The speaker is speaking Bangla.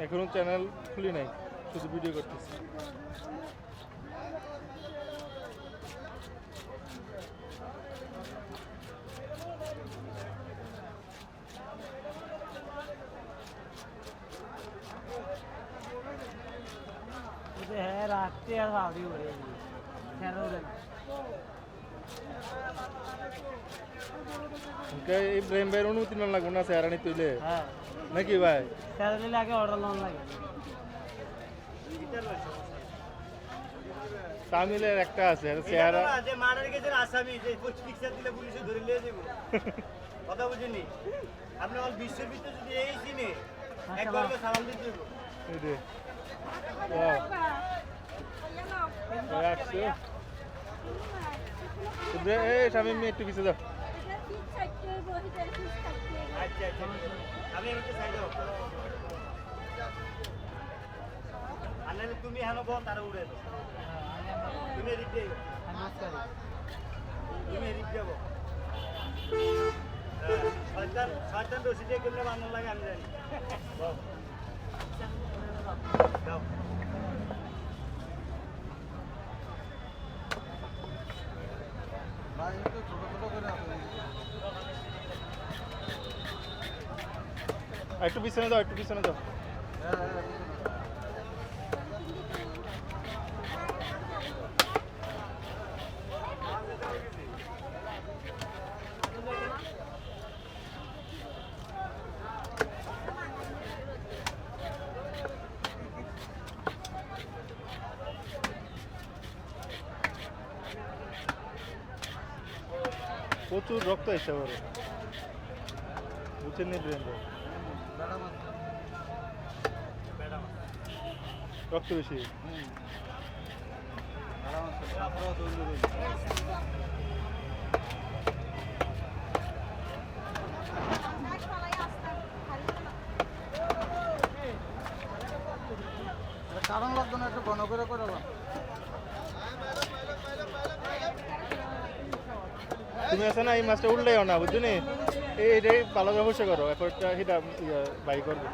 এখনো চ্যানেল খুলি নাই, শুধু ভিডিও করতেছি। है रास्ते सावरी हो रही है इब्राहिम भाई অনুমতি না লাগবে না স্যারানি তুইলে হ্যাঁ নাকি ভাই স্যালারি লাগে অর্ডার লোন লাগে তামিলের একটা আছে চেহারা যে মার্ডার কেসের আসামি যে পোস্ট পিকচার দিলে পুলিশে ধরে নিয়ে যাবো কথা বুঝিনি আপনি অল বিশ্বের ভিতরে যদি এই চিনে একবারকে সালাম দিয়ে দেবো এই রে শামিম একটু পিছিয়ে যাও। আচ্ছা আচ্ছা আমি একটু সাইডে আনলে তুমি হেন বল তারা উড়ে দাও তুমি এদিক দিয়ে তুমি এদিক যাবো শয়তান শয়তান রশিদে কেমনে বানানো লাগে আমি জানি যাও ভাই একটু ছোট ছোট করে আছে একটু পিছনে দাও, একটু পিছনে দাও। প্রচুর রক্ত এসে পড়ে বুঝছেন নি বীরেন্দ্র রক্ত বেশি কারণ লাগতো না একটু ঘন করে করালাম তুমি আছে না এই মাছটা উঠলেও না বুঝছো নি এইটাই ভালো ব্যবসা করো এরপরটা সেটা বাই করবে